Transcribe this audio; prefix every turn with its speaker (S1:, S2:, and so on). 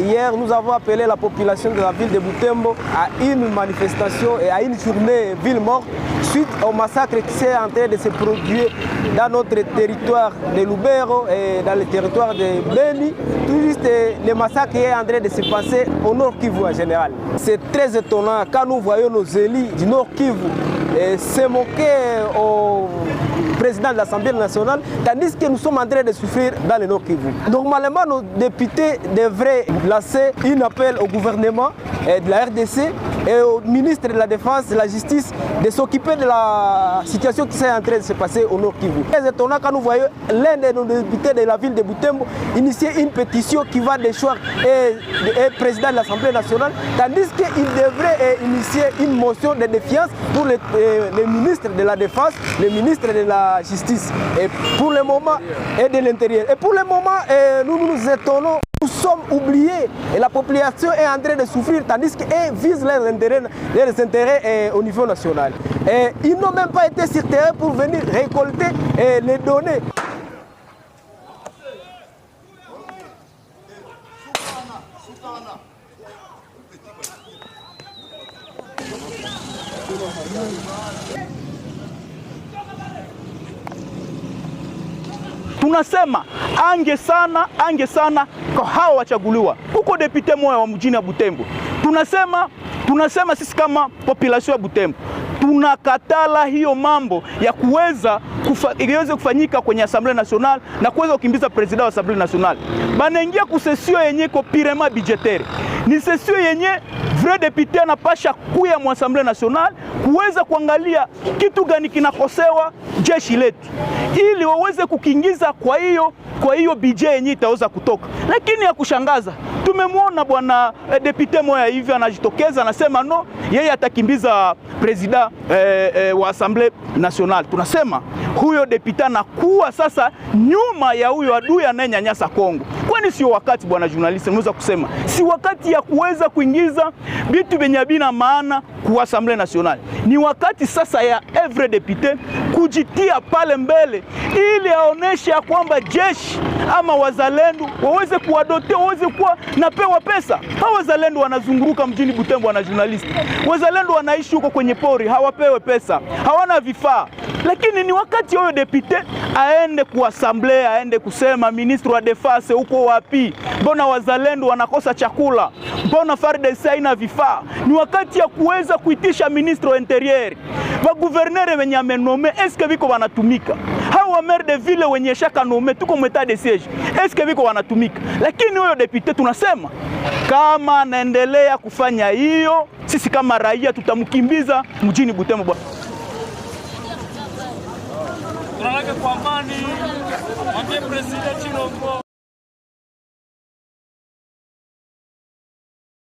S1: hier, nous avons appelé la population de la ville de Butembo à une manifestation et à une journée ville morte suite au massacre qui s'est en train de se produire dans notre territoire de Lubero et dans le territoire de Beni. Tout juste le massacre qui est en train de se passer au Nord Kivu en général. C'est très étonnant quand nous voyons nos élus du Nord Kivu se moquer au président de l'Assemblée nationale, tandis que nous sommes en train de souffrir dans le Nord Kivu. Normalement, nos députés devraient lancer un appel au gouvernement de la RDC et au ministre de la Défense, de la Justice, de s'occuper de la situation qui s'est en train de se passer au Nord Kivu. C'est étonnant quand nous voyons l'un de nos députés de la ville de Butembo initier une pétition qui va déchoir le président de l'Assemblée nationale, tandis qu'il devrait initier une motion de défiance pour le ministre de la Défense, le ministre de la Justice, et pour le moment, et de l'Intérieur. Et pour le moment, nous nous étonnons, nous sommes oubliés et la population est en train de souffrir, tandis qu'ils visent leurs intérêts au niveau national. Et ils n'ont même pas été sur terrain pour venir récolter les données.
S2: Tunasema ange sana kwa hao wachaguliwa. Huko depute moja wa mjini ya Butembo. Tunasema sisi kama population ya Butembo tunakatala hiyo mambo ya kuweza kufanyika kwenye Assemblée nationale na kuweza kukimbiza president wa Assemblée nationale. Banaingia kusesio yenye ko pirema budgetaire. Ni sesio yenye vrai député anapasha kuya mu Assemblée nationale kuweza kuangalia kitu gani kinakosewa jeshi letu ili waweze kukingiza kwa hiyo budget yenye itaweza kutoka. Lakini ya kushangaza tumemwona bwana depute moja hivi anajitokeza anasema no, yeye atakimbiza president wa Assemblée nationale. Tunasema huyo depute anakuwa sasa nyuma ya huyo adui anayenyanyasa Kongo. Kwani sio wakati bwana journalist unaweza kusema si wakati ya kuweza kuingiza vitu vyenye bina maana kwa Assemblée nationale. Ni wakati sasa ya every depute kujitia pale mbele ili aoneshe kwamba jeshi ama wazalendo waweze kuadote, waweze kuwa napewa pesa. Hawa wazalendo wanazunguruka mjini Butembo na journalist. Wazalendo wanaishi huko kwenye pori, hawapewe pesa, hawana vifaa. Lakini ni wakati huyo depute aende ku Assemblée, aende kusema ministre wa Defense huko wapi? Mbona wazalendo wanakosa chakula? Mbona FARDC haina vifaa? Ni wakati ya kuweza kuitisha ministre wa Interieur. Ba gouverneur wenye amenome eske biko wanatumika? Hawa maire de ville wenye shaka nome tuko mweta de siège eske biko wanatumika? Lakini huyo depute tunasema kama anaendelea kufanya hiyo, sisi kama raia tutamkimbiza mjini Butembo.
S3: Tunalaka kwa amani, mwambie President Chilombo